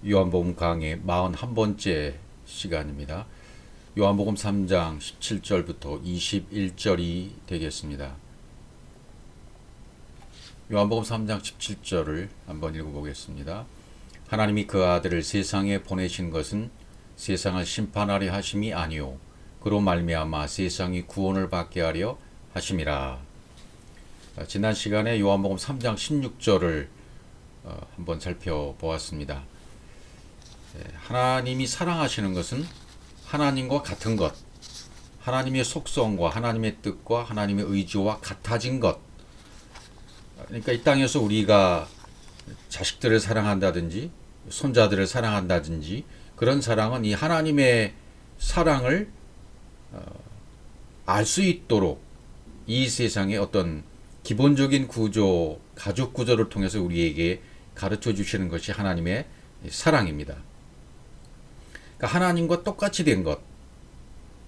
요한복음 강의 41번째 시간입니다. 요한복음 3장 17절부터 21절이 되겠습니다. 요한복음 3장 17절을 한번 읽어보겠습니다. 하나님이 그 아들을 세상에 보내신 것은 세상을 심판하려 하심이 아니요 그로 말미암아 세상이 구원을 받게 하려 하심이라. 지난 시간에 요한복음 3장 16절을 한번 살펴보았습니다. 하나님이 사랑하시는 것은 하나님과 같은 것, 하나님의 속성과 하나님의 뜻과 하나님의 의지와 같아진 것. 그러니까 이 땅에서 우리가 자식들을 사랑한다든지 손자들을 사랑한다든지 그런 사랑은 이 하나님의 사랑을 알 수 있도록 이 세상의 어떤 기본적인 구조, 가족 구조를 통해서 우리에게 가르쳐 주시는 것이 하나님의 사랑입니다. 그러니까 하나님과 똑같이 된 것.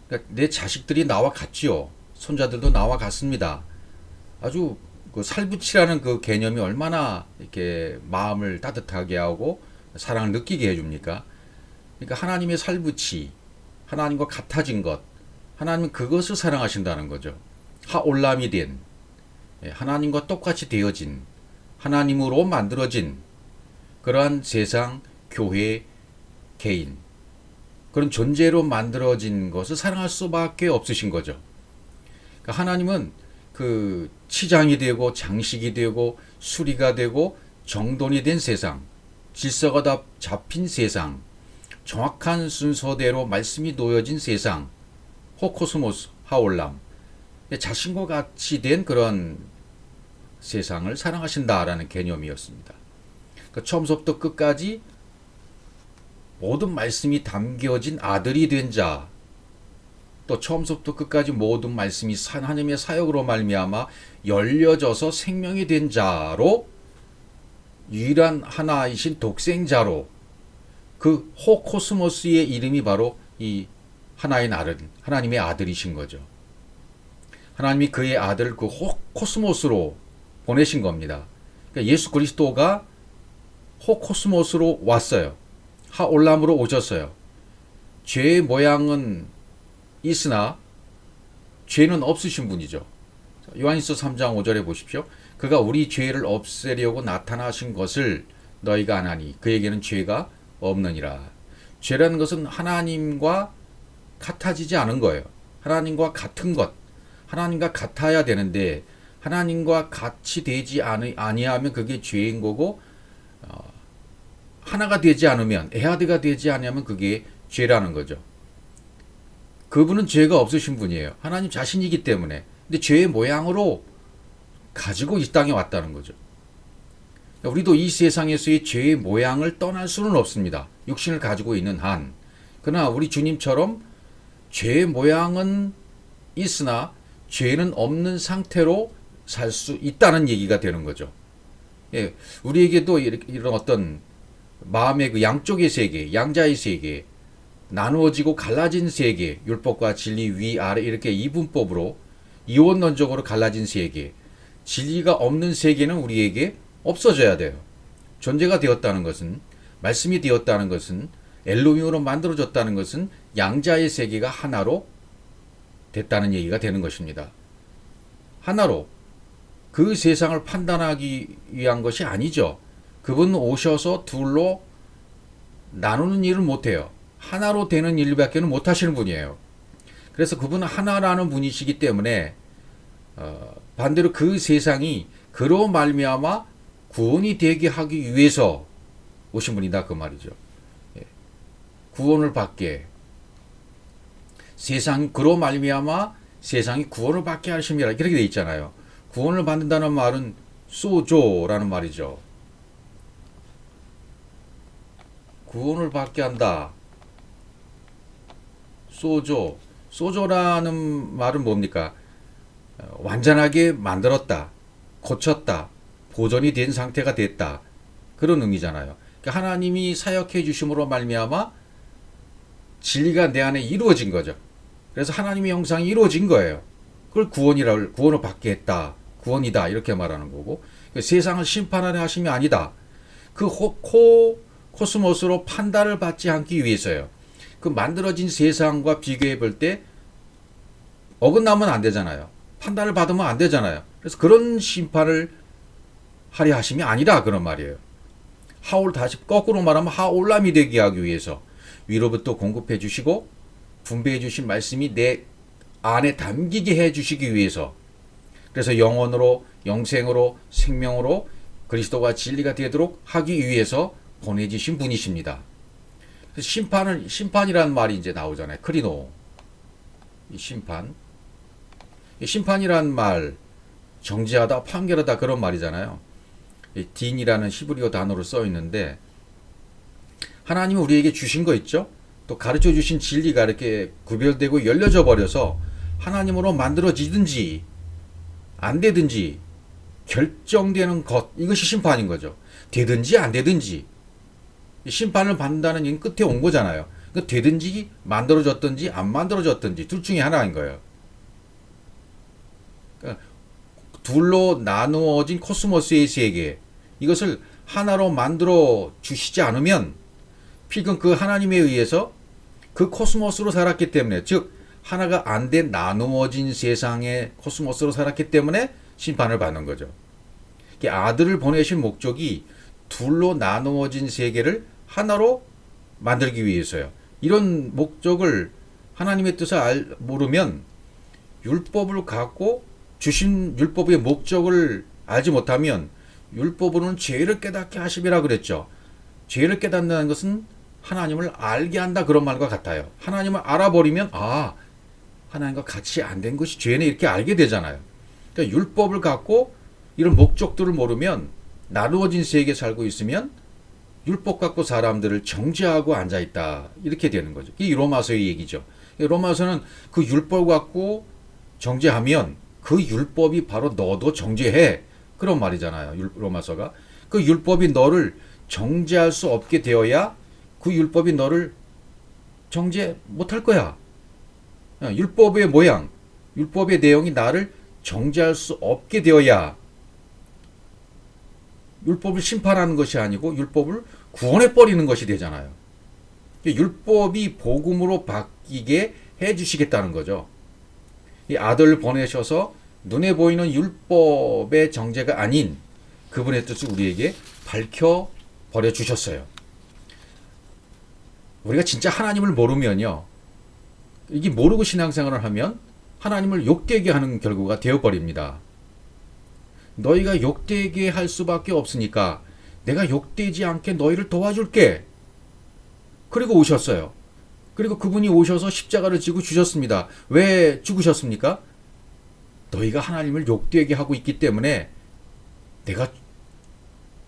그러니까 내 자식들이 나와 같지요. 손자들도 나와 같습니다. 아주 그 살붙이라는 그 개념이 얼마나 이렇게 마음을 따뜻하게 하고 사랑을 느끼게 해줍니까? 그러니까 하나님의 살붙이, 하나님과 같아진 것, 하나님은 그것을 사랑하신다는 거죠. 하올람이 된, 하나님과 똑같이 되어진, 하나님으로 만들어진 그러한 세상, 교회, 개인, 그런 존재로 만들어진 것을 사랑할 수밖에 없으신 거죠. 그러니까 하나님은 그 치장이 되고 장식이 되고 수리가 되고 정돈이 된 세상, 질서가 다 잡힌 세상, 정확한 순서대로 말씀이 놓여진 세상, 호코스모스, 하올람, 자신과 같이 된 그런 세상을 사랑하신다라는 개념이었습니다. 그러니까 처음부터 끝까지 모든 말씀이 담겨진 아들이 된 자, 또 처음부터 끝까지 모든 말씀이 하나님의 사역으로 말미암아 열려져서 생명이 된 자로 유일한 하나이신 독생자로 그 호코스모스의 이름이 바로 이 하나의 아들, 하나님의 아들이신 거죠. 하나님이 그의 아들을 그 호코스모스로 보내신 겁니다. 그러니까 예수 그리스도가 호코스모스로 왔어요. 하올람으로 오셨어요. 죄의 모양은 있으나 죄는 없으신 분이죠. 요한일서 3장 5절에 보십시오. 그가 우리 죄를 없애려고 나타나신 것을 너희가 아나니 그에게는 죄가 없느니라. 죄라는 것은 하나님과 같아지지 않은 거예요. 하나님과 같은 것, 하나님과 같아야 되는데 하나님과 같이 되지 아니하면 그게 죄인 거고, 하나가 되지 않으면, 에하드가 되지 않으면 그게 죄라는 거죠. 그분은 죄가 없으신 분이에요. 하나님 자신이기 때문에. 근데 죄의 모양으로 가지고 이 땅에 왔다는 거죠. 우리도 이 세상에서의 죄의 모양을 떠날 수는 없습니다. 육신을 가지고 있는 한. 그러나 우리 주님처럼 죄의 모양은 있으나 죄는 없는 상태로 살 수 있다는 얘기가 되는 거죠. 예, 우리에게도 이런 어떤 마음의 그 양쪽의 세계, 양자의 세계, 나누어지고 갈라진 세계, 율법과 진리 위아래 이렇게 이분법으로 이원론적으로 갈라진 세계, 진리가 없는 세계는 우리에게 없어져야 돼요. 존재가 되었다는 것은, 말씀이 되었다는 것은, 엘로힘으로 만들어졌다는 것은 양자의 세계가 하나로 됐다는 얘기가 되는 것입니다. 하나로 그 세상을 판단하기 위한 것이 아니죠. 그분 오셔서 둘로 나누는 일을 못해요. 하나로 되는 일밖에 못 하시는 분이에요. 그래서 그분은 하나라는 분이시기 때문에 반대로 그 세상이 그로 말미암아 구원이 되게 하기 위해서 오신 분이다 그 말이죠. 구원을 받게, 세상 그로 말미암아 세상이 구원을 받게 하심이라 이렇게 돼 있잖아요. 구원을 받는다는 말은 소조라는 말이죠. 구원을 받게 한다. 소조. 소조라는 말은 뭡니까? 완전하게 만들었다. 고쳤다. 보존이 된 상태가 됐다. 그런 의미잖아요. 그러니까 하나님이 사역해 주심으로 말미암아 진리가 내 안에 이루어진 거죠. 그래서 하나님의 형상이 이루어진 거예요. 그걸 구원을 받게 했다. 구원이다. 이렇게 말하는 거고. 세상을 심판하려 하심이 아니다. 그 코스모스로 판단을 받지 않기 위해서요. 그 만들어진 세상과 비교해 볼 때 어긋나면 안 되잖아요. 판단을 받으면 안 되잖아요. 그래서 그런 심판을 하려 하심이 아니라 그런 말이에요. 다시 거꾸로 말하면 하올람이 되게 하기 위해서 위로부터 공급해 주시고 분배해 주신 말씀이 내 안에 담기게 해 주시기 위해서, 그래서 영원으로, 영생으로, 생명으로 그리스도가 진리가 되도록 하기 위해서 보내주신 분이십니다. 심판이라는 말이 이제 나오잖아요. 크리노. 이 심판이라는 말, 정죄하다, 판결하다 그런 말이잖아요. 딘이라는 히브리어 단어로 써 있는데, 하나님은 우리에게 주신 거 있죠? 또 가르쳐 주신 진리가 이렇게 구별되고 열려져 버려서 하나님으로 만들어지든지 안 되든지 결정되는 것, 이것이 심판인 거죠. 되든지 안 되든지 심판을 받는다는 얘기는 끝에 온 거잖아요. 그러니까 되든지 만들어졌든지 안 만들어졌든지 둘 중에 하나인 거예요. 그러니까 둘로 나누어진 코스모스의 세계, 이것을 하나로 만들어 주시지 않으면 필금 그 하나님에 의해서 그 코스모스로 살았기 때문에, 즉 하나가 안 된 나누어진 세상의 코스모스로 살았기 때문에 심판을 받는 거죠. 아들을 보내신 목적이 둘로 나누어진 세계를 하나로 만들기 위해서요. 이런 목적을, 하나님의 뜻을 모르면 율법을 갖고 주신 율법의 목적을 알지 못하면, 율법으로는 죄를 깨닫게 하심이라 그랬죠. 죄를 깨닫는 것은 하나님을 알게 한다, 그런 말과 같아요. 하나님을 알아버리면 하나님과 같이 안 된 것이 죄네, 이렇게 알게 되잖아요. 그러니까 율법을 갖고 이런 목적들을 모르면, 나누어진 세계에 살고 있으면 율법 갖고 사람들을 정죄하고 앉아있다, 이렇게 되는 거죠. 이 로마서의 얘기죠. 로마서는 그 율법 갖고 정죄하면 그 율법이 바로 너도 정죄해, 그런 말이잖아요. 로마서가. 그 율법이 너를 정죄할 수 없게 되어야 그 율법이 너를 정죄 못할 거야. 율법의 모양, 율법의 내용이 나를 정죄할 수 없게 되어야, 율법을 심판하는 것이 아니고 율법을 구원해버리는 것이 되잖아요. 율법이 복음으로 바뀌게 해주시겠다는 거죠. 이 아들을 보내셔서 눈에 보이는 율법의 정죄가 아닌 그분의 뜻을 우리에게 밝혀버려 주셨어요. 우리가 진짜 하나님을 모르면요, 이게 모르고 신앙생활을 하면 하나님을 욕되게 하는 결과가 되어버립니다. 너희가 욕되게 할 수밖에 없으니까 내가 욕되지 않게 너희를 도와줄게. 그리고 오셨어요. 그리고 그분이 오셔서 십자가를 지고 주셨습니다. 왜 죽으셨습니까? 너희가 하나님을 욕되게 하고 있기 때문에 내가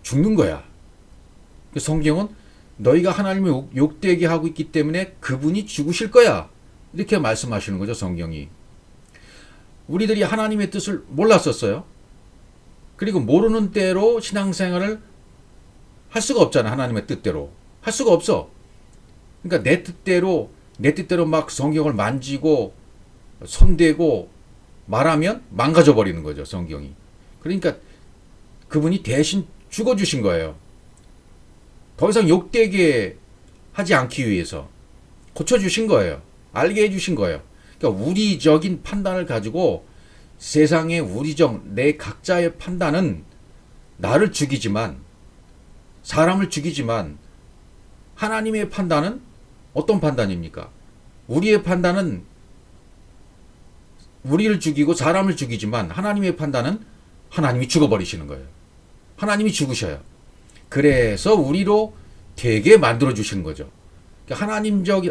죽는 거야. 성경은 너희가 하나님을 욕되게 하고 있기 때문에 그분이 죽으실 거야, 이렇게 말씀하시는 거죠, 성경이. 우리들이 하나님의 뜻을 몰랐었어요. 그리고 모르는 대로 신앙생활을 할 수가 없잖아. 하나님의 뜻대로 할 수가 없어. 그러니까 내 뜻대로 막 성경을 만지고 손대고 말하면 망가져 버리는 거죠, 성경이. 그러니까 그분이 대신 죽어주신 거예요. 더 이상 욕되게 하지 않기 위해서 고쳐주신 거예요. 알게 해주신 거예요. 그러니까 우리적인 판단을 가지고 세상의 내 각자의 판단은 나를 죽이지만, 사람을 죽이지만, 하나님의 판단은 어떤 판단입니까? 우리의 판단은 우리를 죽이고 사람을 죽이지만, 하나님의 판단은 하나님이 죽어버리시는 거예요. 하나님이 죽으셔요. 그래서 우리로 되게 만들어 주시는 거죠. 그러니까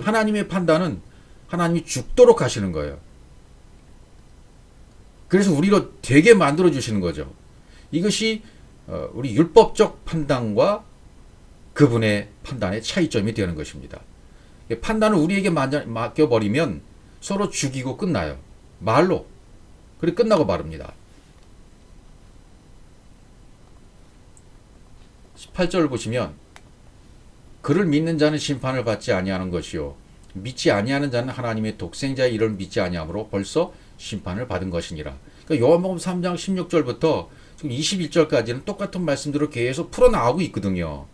하나님의 판단은 하나님이 죽도록 하시는 거예요. 그래서 우리로 되게 만들어 주시는 거죠. 이것이 우리 율법적 판단과 그분의 판단의 차이점이 되는 것입니다. 판단을 우리에게 맡겨버리면 서로 죽이고 끝나요. 말로. 그리고 끝나고 마릅니다. 18절을 보시면, 그를 믿는 자는 심판을 받지 아니하는 것이요 믿지 아니하는 자는 하나님의 독생자의 이름을 믿지 아니하므로 벌써 심판을 받은 것이니라. 그러니까 요한복음 3장 16절부터 지금 21절까지는 똑같은 말씀들을 계속 풀어나가고 있거든요.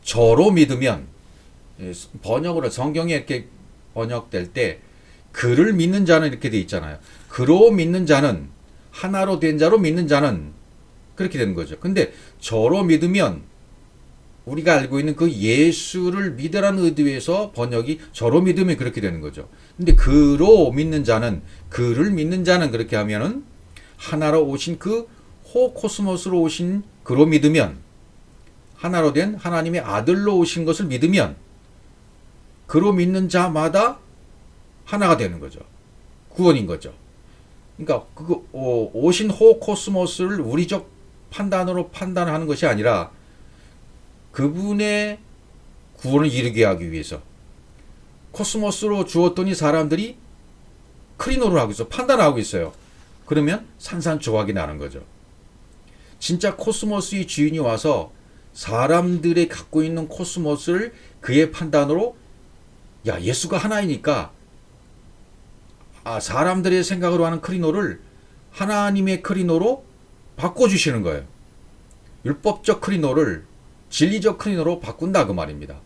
저로 믿으면, 번역으로 성경에 이렇게 번역될 때 그를 믿는 자는 이렇게 돼 있잖아요. 그로 믿는 자는, 하나로 된 자로 믿는 자는 그렇게 되는 거죠. 근데 저로 믿으면 우리가 알고 있는 그 예수를 믿으라는 의도에서 번역이 저로 믿으면 그렇게 되는 거죠. 근데 그로 믿는 자는, 그를 믿는 자는 그렇게 하면은 하나로 오신 그 호코스모스로 오신 그로 믿으면, 하나로 된 하나님의 아들로 오신 것을 믿으면 그로 믿는 자마다 하나가 되는 거죠. 구원인 거죠. 그러니까 오신 호코스모스를 우리적 판단으로 판단하는 것이 아니라 그분의 구원을 이루게 하기 위해서 코스모스로 주었더니 사람들이 크리노를 하고 있어, 판단하고 있어요. 그러면 산산조각이 나는 거죠. 진짜 코스모스의 주인이 와서 사람들이 갖고 있는 코스모스를 그의 판단으로, 야, 예수가 하나이니까 사람들의 생각으로 하는 크리노를 하나님의 크리노로 바꿔주시는 거예요. 율법적 크리노를 진리적 크리노로 바꾼다 그 말입니다.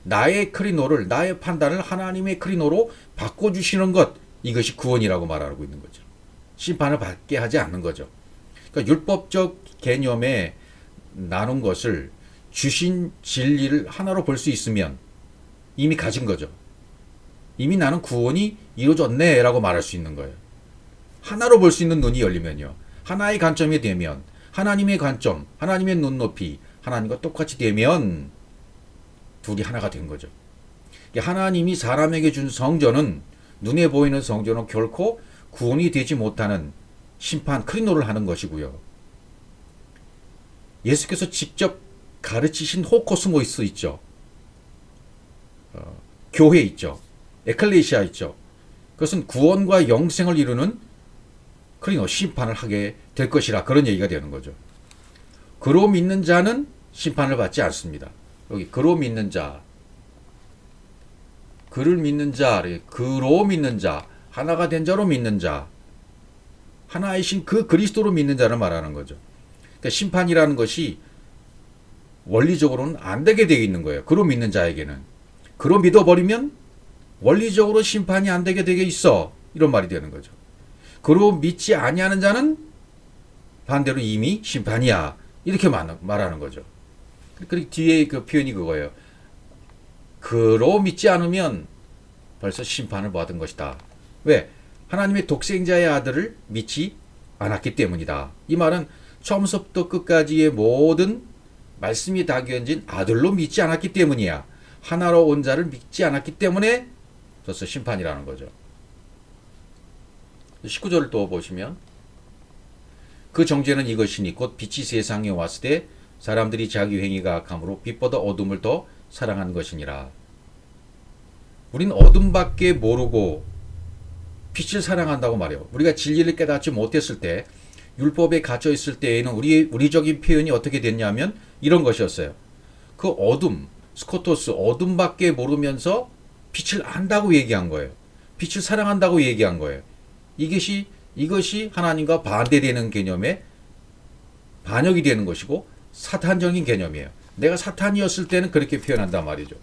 나의 크리노를, 나의 판단을 하나님의 크리노로 바꿔주시는 것, 이것이 구원이라고 말하고 있는 거죠. 심판을 받게 하지 않는 거죠. 그러니까 율법적 개념에 나눈 것을 주신 진리를 하나로 볼 수 있으면 이미 가진 거죠. 이미 나는 구원이 이루어졌네 라고 말할 수 있는 거예요. 하나로 볼 수 있는 눈이 열리면요. 하나의 관점이 되면, 하나님의 관점, 하나님의 눈높이, 하나님과 똑같이 되면 둘이 하나가 된 거죠. 하나님이 사람에게 준 성전은, 눈에 보이는 성전은 결코 구원이 되지 못하는 심판 크리노를 하는 것이고요. 예수께서 직접 가르치신 호코스모스 있죠. 교회 있죠. 에클레시아 있죠. 그것은 구원과 영생을 이루는 크리노, 심판을 하게 될 것이라, 그런 얘기가 되는 거죠. 그로 믿는 자는 심판을 받지 않습니다. 여기 그로 믿는 자, 그를 믿는 자, 그로 믿는 자, 하나가 된 자로 믿는 자, 하나이신 그 그리스도로 믿는 자를 말하는 거죠. 그러니까 심판이라는 것이 원리적으로는 안 되게 되어 있는 거예요. 그로 믿는 자에게는. 그로 믿어버리면 원리적으로 심판이 안 되게 되게 있어, 이런 말이 되는 거죠. 그로 믿지 아니하는 자는 반대로 이미 심판이야, 이렇게 말하는 거죠. 그리고 뒤에 그 표현이 그거예요. 그로 믿지 않으면 벌써 심판을 받은 것이다. 왜? 하나님의 독생자의 아들을 믿지 않았기 때문이다. 이 말은 처음부터 끝까지의 모든 말씀이 담겨진 아들로 믿지 않았기 때문이야. 하나로 온 자를 믿지 않았기 때문에 벌써 심판이라는 거죠. 19절을 또 보시면, 그 정죄는 이것이니 곧 빛이 세상에 왔을 때 사람들이 자기 행위가 악함으로 빛보다 어둠을 더 사랑한 것이니라. 우린 어둠밖에 모르고 빛을 사랑한다고 말해요. 우리가 진리를 깨닫지 못했을 때, 율법에 갇혀 있을 때에는 우리적인 표현이 어떻게 됐냐면 이런 것이었어요. 그 어둠, 스코토스, 어둠밖에 모르면서 빛을 안다고 얘기한 거예요. 빛을 사랑한다고 얘기한 거예요. 이것이 하나님과 반대되는 개념에 반역이 되는 것이고 사탄적인 개념이에요. 내가 사탄이었을 때는 그렇게 표현한단 말이죠.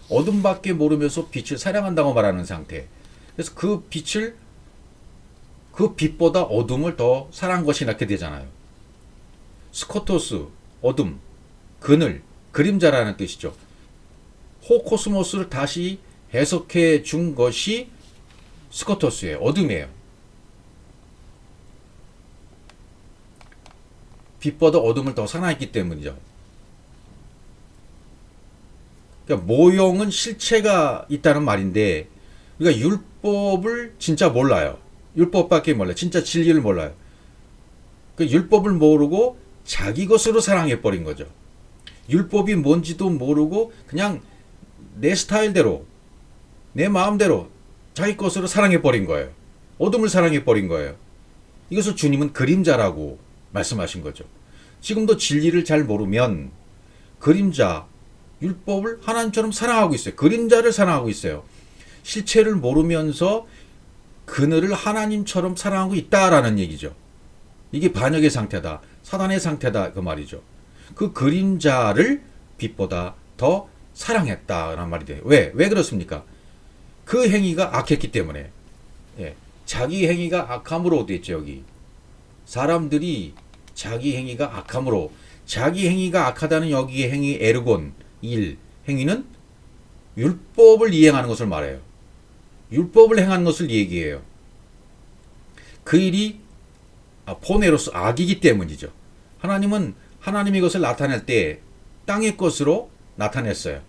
어둠밖에 모르면서 빛을 사랑한다고 말하는 상태. 그래서 그 빛보다 어둠을 더 사랑한 것이 낫게 되잖아요. 스코토스, 어둠, 그늘, 그림자라는 뜻이죠. 호코스모스를 다시 해석해 준 것이 스코토스예요. 어둠이에요. 빛보다 어둠을 더 사랑했기 때문이죠. 그러니까 모형은 실체가 있다는 말인데, 우리가 율법을 진짜 몰라요. 율법밖에 몰라요. 진짜 진리를 몰라요. 그 율법을 모르고 자기 것으로 사랑해버린 거죠. 율법이 뭔지도 모르고 그냥 내 스타일대로, 내 마음대로 자기 것으로 사랑해버린 거예요. 어둠을 사랑해버린 거예요. 이것을 주님은 그림자라고 말씀하신 거죠. 지금도 진리를 잘 모르면 그림자, 율법을 하나님처럼 사랑하고 있어요. 그림자를 사랑하고 있어요. 실체를 모르면서 그늘을 하나님처럼 사랑하고 있다라는 얘기죠. 이게 반역의 상태다, 사단의 상태다, 그 말이죠. 그 그림자를 빛보다 더 사랑했다라는 말이 돼요. 왜 그렇습니까? 그 행위가 악했기 때문에. 예. 자기 행위가 악함으로 됐죠, 여기. 사람들이 자기 행위가 악함으로, 자기 행위가 악하다는 여기의 행위, 에르곤, 행위는 율법을 이행하는 것을 말해요. 율법을 행하는 것을 얘기해요. 그 일이 포네로스, 악이기 때문이죠. 하나님은 하나님이 이것을 나타낼 때 땅의 것으로 나타냈어요.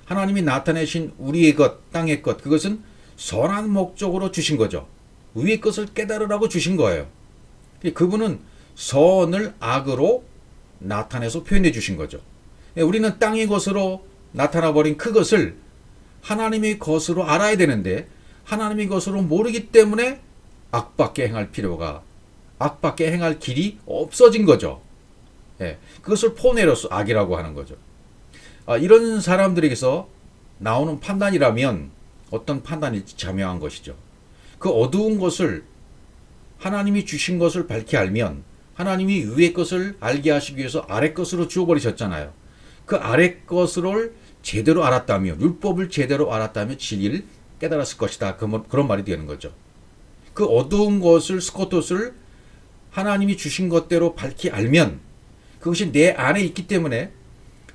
하나님이 나타내신 우리의 것, 땅의 것, 그것은 선한 목적으로 주신 거죠. 위의 것을 깨달으라고 주신 거예요. 그분은 선을 악으로 나타내서 표현해 주신 거죠. 우리는 땅의 것으로 나타나 버린 그것을 하나님의 것으로 알아야 되는데, 하나님의 것으로 모르기 때문에 악밖에 행할 필요가, 악밖에 행할 길이 없어진 거죠. 예, 그것을 포네로스, 악이라고 하는 거죠. 이런 사람들에게서 나오는 판단이라면 어떤 판단일지 자명한 것이죠. 그 어두운 것을, 하나님이 주신 것을 밝히 알면, 하나님이 위의 것을 알게 하시기 위해서 아래 것으로 주어버리셨잖아요. 그 아래 것을 제대로 알았다면, 율법을 제대로 알았다면 진리를 깨달았을 것이다. 그런 말이 되는 거죠. 그 어두운 것을, 스코토스를 하나님이 주신 것대로 밝히 알면, 그것이 내 안에 있기 때문에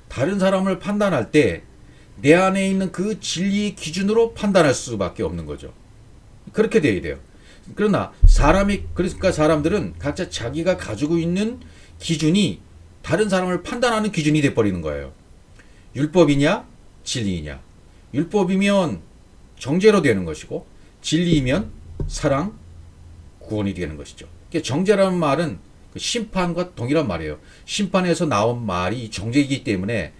다른 사람을 판단할 때 내 안에 있는 그 진리의 기준으로 판단할 수밖에 없는 거죠. 그렇게 돼야 돼요. 그러나 그러니까 사람들은 각자 자기가 가지고 있는 기준이 다른 사람을 판단하는 기준이 돼버리는 거예요. 율법이냐, 진리이냐. 율법이면 정죄로 되는 것이고, 진리이면 사랑, 구원이 되는 것이죠. 정죄라는 말은 그 심판과 동일한 말이에요. 심판에서 나온 말이 정죄이기 때문에,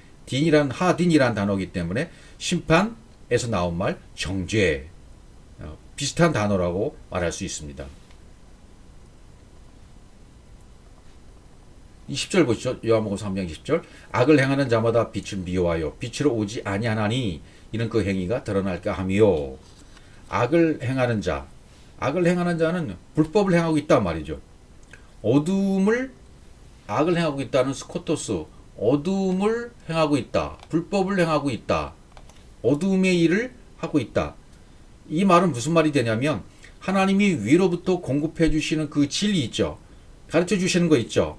하딘이란 단어이기 때문에 심판에서 나온 말, 정죄, 비슷한 단어라고 말할 수 있습니다. 이 10절 보시죠. 요한복음 3장 10절. 악을 행하는 자마다 빛을 미워하여 빛으로 오지 아니하나니 이는 그 행위가 드러날까 하며. 악을 행하는 자는 불법을 행하고 있단 말이죠. 악을 행하고 있다는 스코토스, 어둠을 행하고 있다, 불법을 행하고 있다, 어둠의 일을 하고 있다. 이 말은 무슨 말이 되냐면, 하나님이 위로부터 공급해 주시는 그 진리 있죠, 가르쳐 주시는 거 있죠,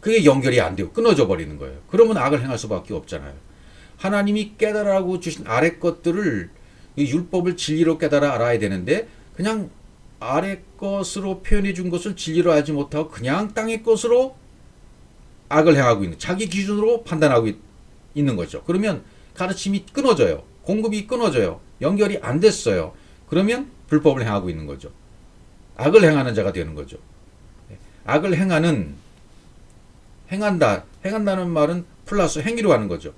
그게 연결이 안 돼요. 끊어져 버리는 거예요. 그러면 악을 행할 수밖에 없잖아요. 하나님이 깨달으라고 주신 아래 것들을, 이 율법을 진리로 깨달아 알아야 되는데, 그냥 아래 것으로 표현해 준 것을 진리로 알지 못하고 그냥 땅의 것으로 악을 행하고 있는, 자기 기준으로 판단하고 있는 거죠. 그러면 가르침이 끊어져요. 공급이 끊어져요. 연결이 안 됐어요. 그러면 불법을 행하고 있는 거죠. 악을 행하는 자가 되는 거죠. 악을 행한다는 말은 플러스 행위로 하는 거죠.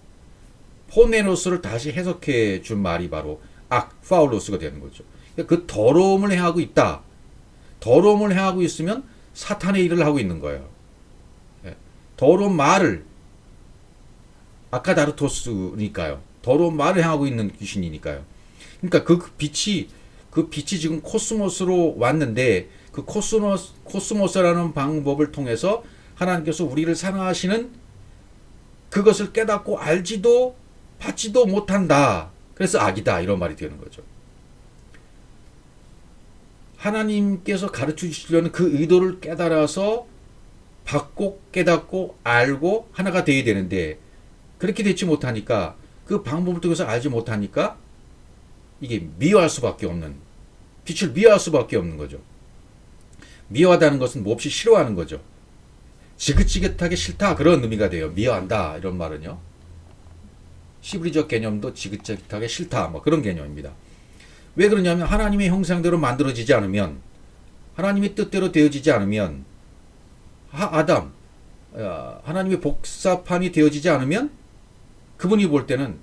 포네로스를 다시 해석해 준 말이 바로 파울로스가 되는 거죠. 그 더러움을 행하고 있다. 더러움을 행하고 있으면 사탄의 일을 하고 있는 거예요. 더러운 말을, 아카다르토스니까요. 더러운 말을 행하고 있는 귀신이니까요. 그러니까 그 빛이 지금 코스모스로 왔는데, 그 코스모스라는 방법을 통해서 하나님께서 우리를 사랑하시는 그것을 깨닫고 알지도 받지도 못한다. 그래서 악이다. 이런 말이 되는 거죠. 하나님께서 가르쳐 주시려는 그 의도를 깨달아서 받고 깨닫고 알고 하나가 되어야 되는데, 그렇게 되지 못하니까, 그 방법을 통해서 알지 못하니까 이게 미워할 수밖에 없는, 빛을 미워할 수밖에 없는 거죠. 미워하다는 것은 몹시 싫어하는 거죠. 지긋지긋하게 싫다, 그런 의미가 돼요. 미워한다 이런 말은요. 시브리적 개념도 지긋지긋하게 싫다, 뭐 그런 개념입니다. 왜 그러냐면, 하나님의 형상대로 만들어지지 않으면, 하나님의 뜻대로 되어지지 않으면, 하나님의 복사판이 되어지지 않으면 그분이 볼 때는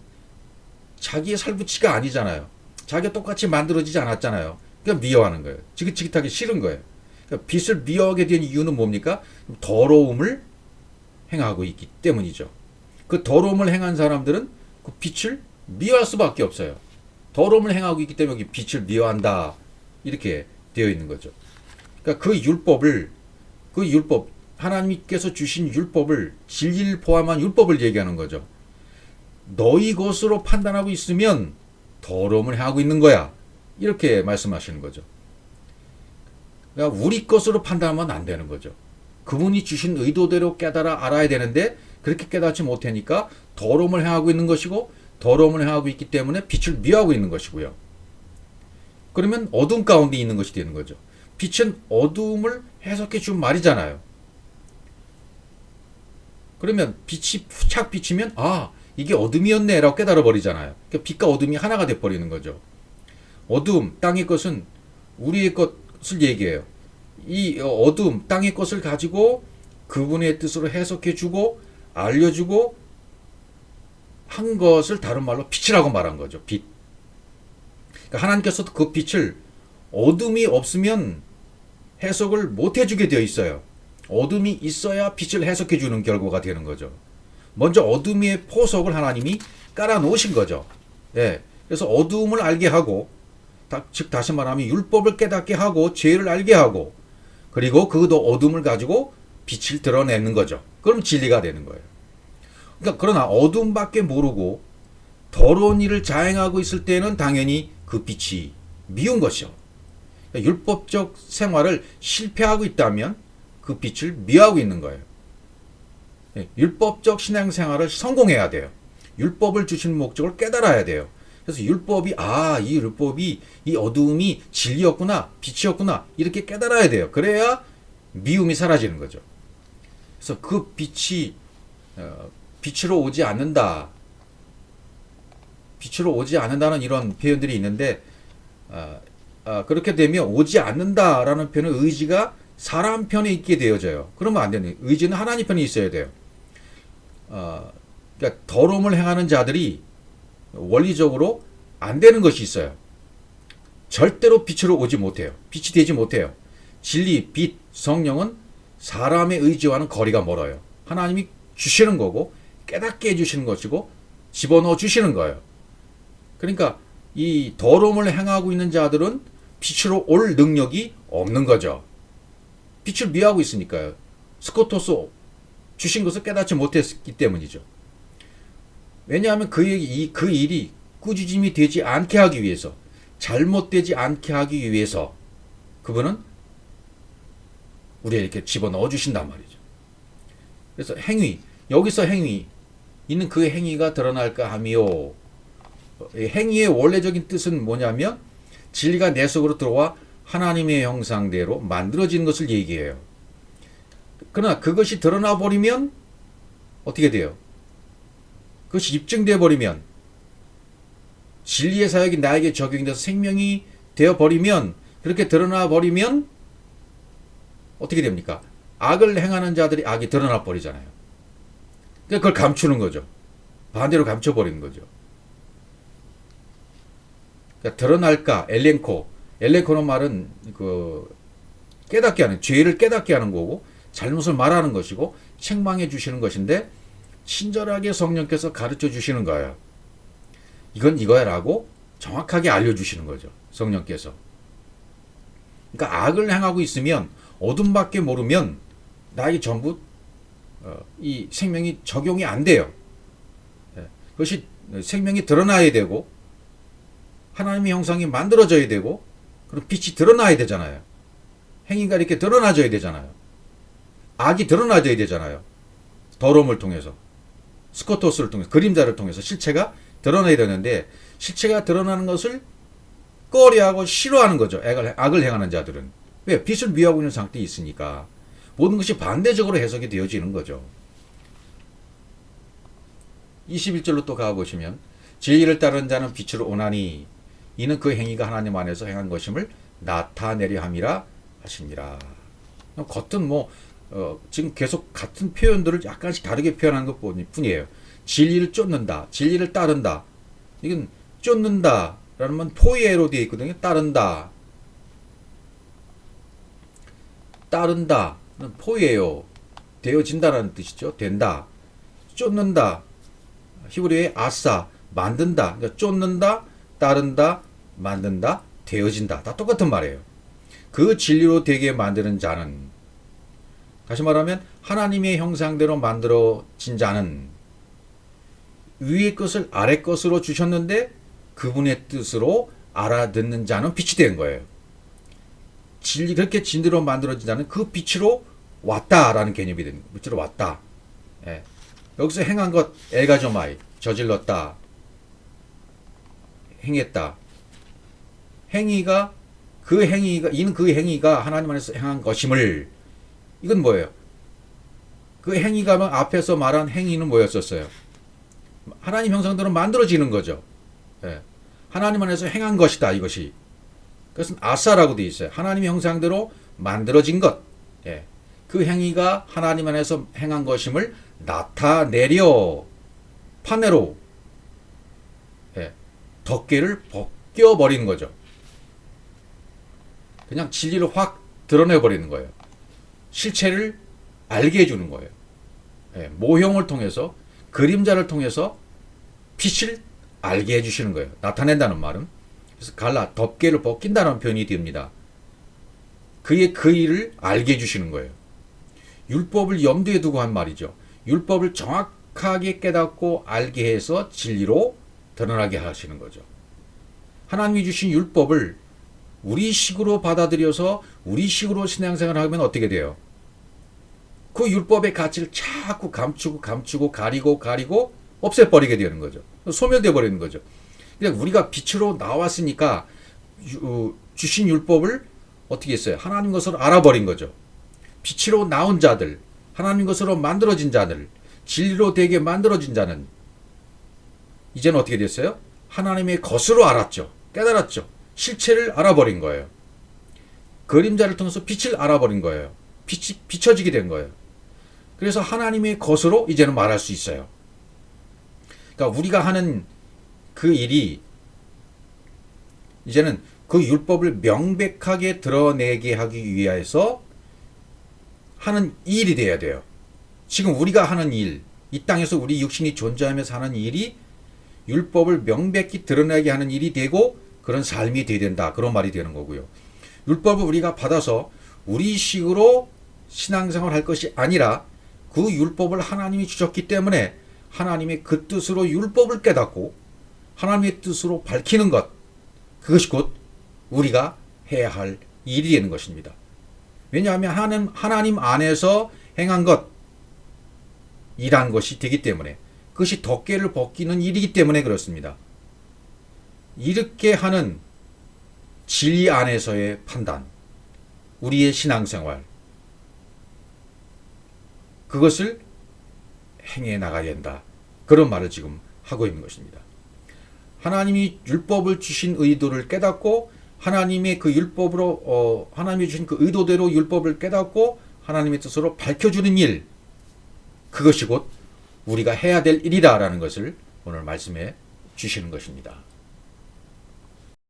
자기의 살부치가 아니잖아요. 자기가 똑같이 만들어지지 않았잖아요. 그러니까 미워하는 거예요. 지긋지긋하게 싫은 거예요. 그러니까 빛을 미워하게 된 이유는 뭡니까? 더러움을 행하고 있기 때문이죠. 그 더러움을 행한 사람들은 그 빛을 미워할 수밖에 없어요. 더러움을 행하고 있기 때문에 빛을 미워한다, 이렇게 되어 있는 거죠. 그러니까 그 율법, 하나님께서 주신 율법을, 진리를 포함한 율법을 얘기하는 거죠. 너희 것으로 판단하고 있으면 더러움을 행하고 있는 거야. 이렇게 말씀하시는 거죠. 그러니까 우리 것으로 판단하면 안 되는 거죠. 그분이 주신 의도대로 깨달아 알아야 되는데 그렇게 깨닫지 못하니까 더러움을 행하고 있는 것이고 더러움을 행하고 있기 때문에 빛을 미워하고 있는 것이고요. 그러면 어둠 가운데 있는 것이 되는 거죠. 빛은 어둠을 해석해 준 말이잖아요. 그러면 빛이 착 비치면 이게 어둠이었네 라고 깨달아 버리잖아요. 그러니까 빛과 어둠이 하나가 돼 버리는 거죠. 어둠, 땅의 것은 우리의 것을 얘기해요. 이 어둠, 땅의 것을 가지고 그분의 뜻으로 해석해 주고 알려주고 한 것을 다른 말로 빛이라고 말한 거죠. 빛. 그러니까 하나님께서도 그 빛을 어둠이 없으면 해석을 못 해주게 되어 있어요. 어둠이 있어야 빛을 해석해 주는 결과가 되는 거죠. 먼저 어둠의 포석을 하나님이 깔아 놓으신 거죠. 예. 그래서 어둠을 알게 하고, 즉 다시 말하면 율법을 깨닫게 하고 죄를 알게 하고, 그리고 그도 어둠을 가지고 빛을 드러내는 거죠. 그럼 진리가 되는 거예요. 그러니까 그러나 어둠밖에 모르고 더러운 일을 자행하고 있을 때는 당연히 그 빛이 미운 것이죠. 그러니까 율법적 생활을 실패하고 있다면 그 빛을 미워하고 있는 거예요. 율법적 신앙생활을 성공해야 돼요. 율법을 주신 목적을 깨달아야 돼요. 그래서 율법이 이 율법이 이 어두움이 진리였구나 빛이었구나 이렇게 깨달아야 돼요. 그래야 미움이 사라지는 거죠. 그래서 그 빛이 빛으로 오지 않는다. 빛으로 오지 않는다는 이런 표현들이 있는데 그렇게 되면 오지 않는다라는 표현은 의지가 사람 편에 있게 되어져요. 그러면 안 되는. 의지는 하나님 편에 있어야 돼요. 그러니까 더러움을 행하는 자들이 원리적으로 안 되는 것이 있어요. 절대로 빛으로 오지 못해요. 빛이 되지 못해요. 진리, 빛, 성령은 사람의 의지와는 거리가 멀어요. 하나님이 주시는 거고 깨닫게 해주시는 것이고 집어넣어 주시는 거예요. 그러니까 이 더러움을 행하고 있는 자들은 빛으로 올 능력이 없는 거죠. 빛을 미워하고 있으니까요. 스코토스 주신 것을 깨닫지 못했기 때문이죠. 왜냐하면 그 일이 꾸짖음이 되지 않게 하기 위해서, 잘못되지 않게 하기 위해서 그분은 우리에게 이렇게 집어넣어 주신단 말이죠. 그래서 행위, 여기서 행위, 있는 그 행위가 드러날까 하며, 행위의 원래적인 뜻은 뭐냐면 진리가 내 속으로 들어와 하나님의 형상대로 만들어지는 것을 얘기해요. 그러나 그것이 드러나 버리면 어떻게 돼요? 그것이 입증되어 버리면, 진리의 사역이 나에게 적용이 돼서 생명이 되어 버리면, 그렇게 드러나 버리면 어떻게 됩니까? 악을 행하는 자들이 악이 드러나 버리잖아요. 그러니까 그걸 감추는 거죠. 반대로 감춰버리는 거죠. 그러니까 드러날까, 엘렌코는 말은 깨닫게 하는, 죄를 깨닫게 하는 거고 잘못을 말하는 것이고 책망해 주시는 것인데, 친절하게 성령께서 가르쳐 주시는 거예요. 이건 이거야 라고 정확하게 알려주시는 거죠. 성령께서. 그러니까 악을 행하고 있으면, 어둠밖에 모르면 나에게 전부 이 생명이 적용이 안 돼요. 그것이 생명이 드러나야 되고 하나님의 형상이 만들어져야 되고 그럼 빛이 드러나야 되잖아요. 행위가 이렇게 드러나져야 되잖아요. 악이 드러나져야 되잖아요. 더러움을 통해서, 스코토스를 통해서, 그림자를 통해서 실체가 드러나야 되는데, 실체가 드러나는 것을 꺼려하고 싫어하는 거죠. 악을 행하는 자들은. 왜? 빛을 미워하고 있는 상태에 있으니까 모든 것이 반대적으로 해석이 되어지는 거죠. 21절로 또 가보시면, 진리를 따르는 자는 빛으로 오나니 이는 그 행위가 하나님 안에서 행한 것임을 나타내려 함이라 하시니라. 겉은 지금 계속 같은 표현들을 약간씩 다르게 표현하는 것 뿐이에요. 진리를 쫓는다, 진리를 따른다. 이건 쫓는다 라는 건 포이에로 되어 있거든요. 따른다 는 포이에요. 되어진다라는 뜻이죠. 된다. 쫓는다, 히브리어의 아싸, 만든다. 그러니까 쫓는다, 따른다, 만든다, 되어진다. 다 똑같은 말이에요. 그 진리로 되게 만드는 자는, 다시 말하면 하나님의 형상대로 만들어진 자는, 위의 것을 아래 것으로 주셨는데 그분의 뜻으로 알아듣는 자는 빛이 된 거예요. 진리 그렇게 진리로 만들어진 자는 그 빛으로 왔다라는 개념이 되는 거예요. 빛으로 왔다. 예. 여기서 행한 것 엘가조마이 저질렀다. 행했다. 행위가 이는 그 행위가 하나님 안에서 행한 것임을 이건 뭐예요? 그 행위가 앞에서 말한 행위는 뭐였었어요? 하나님 형상대로 만들어지는 거죠. 예. 하나님 안에서 행한 것이다 이것이. 그것은 아사라고 되어 있어요. 하나님 형상대로 만들어진 것. 예. 그 행위가 하나님 안에서 행한 것임을 나타내려 파네로 예. 덮개를 벗겨버리는 거죠. 그냥 진리를 확 드러내버리는 거예요. 실체를 알게 해주는 거예요. 예. 모형을 통해서 그림자를 통해서 빛을 알게 해주시는 거예요. 나타낸다는 말은. 그래서 갈라, 덮개를 벗긴다는 표현이 됩니다. 그의 그 일을 알게 해주시는 거예요. 율법을 염두에 두고 한 말이죠. 율법을 정확하게 깨닫고 알게 해서 진리로 드러나게 하시는 거죠. 하나님이 주신 율법을 우리식으로 받아들여서 우리식으로 신앙생활을 하면 어떻게 돼요? 그 율법의 가치를 자꾸 감추고 가리고 없애버리게 되는 거죠. 소멸되어 버리는 거죠. 그냥 우리가 빛으로 나왔으니까 주신 율법을 어떻게 했어요? 하나님 것으로 알아버린 거죠. 빛으로 나온 자들, 하나님 것으로 만들어진 자들, 진리로 되게 만들어진 자는 이제는 어떻게 됐어요? 하나님의 것으로 알았죠. 깨달았죠. 실체를 알아버린 거예요. 그림자를 통해서 빛을 알아버린 거예요. 빛이 비춰지게 된 거예요. 그래서 하나님의 것으로 이제는 말할 수 있어요. 그러니까 우리가 하는 그 일이 이제는 그 율법을 명백하게 드러내게 하기 위해서 하는 일이 돼야 돼요. 지금 우리가 하는 일, 이 땅에서 우리 육신이 존재하면서 하는 일이 율법을 명백히 드러내게 하는 일이 되고 그런 삶이 돼야 된다. 그런 말이 되는 거고요. 율법을 우리가 받아서 우리식으로 신앙생활을 할 것이 아니라 그 율법을 하나님이 주셨기 때문에 하나님의 그 뜻으로 율법을 깨닫고 하나님의 뜻으로 밝히는 것, 그것이 곧 우리가 해야 할 일이 되는 것입니다. 왜냐하면 하나님 안에서 행한 것, 일한 것이 되기 때문에 그것이 덮개를 벗기는 일이기 때문에 그렇습니다. 이렇게 하는 진리 안에서의 판단, 우리의 신앙생활, 그것을 행해 나가야 된다. 그런 말을 지금 하고 있는 것입니다. 하나님이 율법을 주신 의도를 깨닫고 하나님의 그 율법으로 하나님이 주신 그 의도대로 율법을 깨닫고 하나님의 뜻으로 밝혀주는 일, 그것이 곧 우리가 해야 될 일이다라는 것을 오늘 말씀해 주시는 것입니다.